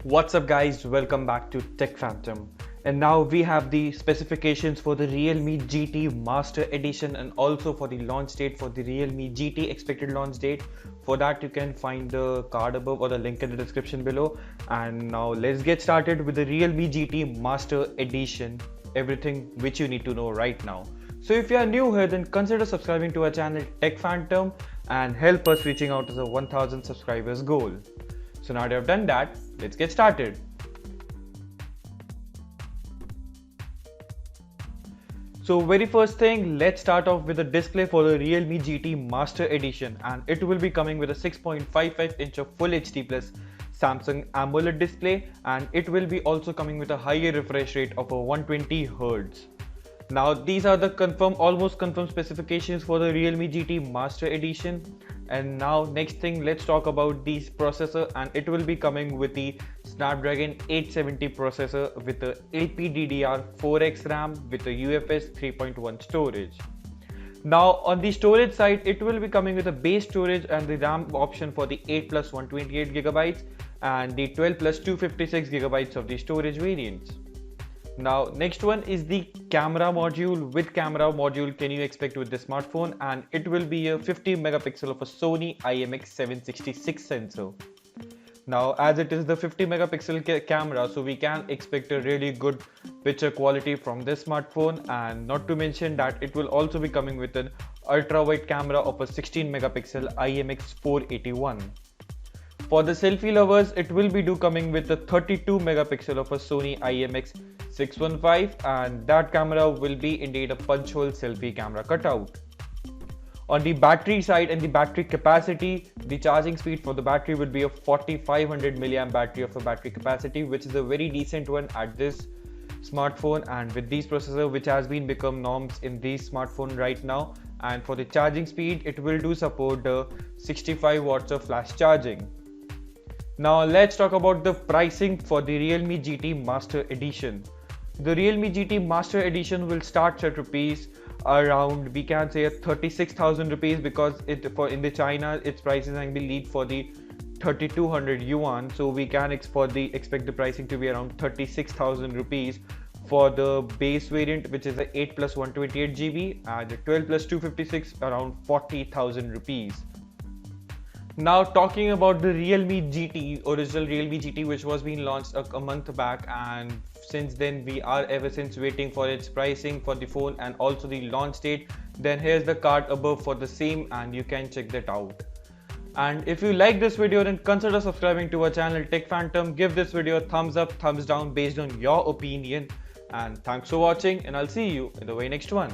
What's up guys, welcome back to Tech Phantom. And now we have the specifications for the Realme GT Master Edition and also for the launch date for the Realme GT expected launch date. For that you can find the card above or the link in the description below. And now let's get started with the Realme GT Master Edition, everything which you need to know right now. So if you are new here, then consider subscribing to our channel Tech Phantom and help us reaching out to the 1000 subscribers goal. So now that I've done that, let's get started. So very first thing, let's start off with the display for the Realme GT Master Edition, and it will be coming with a 6.55 inch of Full HD plus Samsung AMOLED display, and it will be also coming with a higher refresh rate of a 120 Hz. Now these are the almost confirmed specifications for the Realme GT Master Edition. And now next thing, let's talk about this processor, and it will be coming with the Snapdragon 870 processor with the LPDDR4X RAM with a UFS 3.1 storage. Now on the storage side, it will be coming with a base storage and the RAM option for the 8 plus 128GB and the 12 plus 256GB of the storage variants. Now next one is the camera module. With camera module can you expect with the smartphone, and it will be a 50 megapixel of a Sony IMX766 sensor. Now as it is the 50 megapixel camera, so we can expect a really good picture quality from this smartphone, and not to mention that it will also be coming with an ultra wide camera of a 16 megapixel IMX481. For the selfie lovers, it will be coming with a 32 megapixel of a Sony IMX615, and that camera will be indeed a punch hole selfie camera cutout. On the battery side and the battery capacity, the charging speed for the battery would be a 4500 mAh battery of a battery capacity, which is a very decent one at this smartphone and with these processor which has been become norms in these smartphone right now. And for the charging speed, it will do support 65 watts of flash charging. Now let's talk about the pricing for the Realme GT Master Edition. The Realme GT Master Edition will start at rupees around, we can say, 36,000 rupees, because in the China its prices can be lead for the 3200 yuan, so we can expect the pricing to be around 36,000 rupees for the base variant, which is the 8 plus 128GB, and the 12 plus 256 around 40,000 rupees. Now talking about the Realme GT, original Realme GT, which was being launched a month back, and since then we are ever since waiting for its pricing for the phone and also the launch date. Then here's the card above for the same, and you can check that out. And if you like this video, then consider subscribing to our channel Tech Phantom. Give this video a thumbs up, thumbs down based on your opinion, and thanks for watching, and I'll see you in the very next one.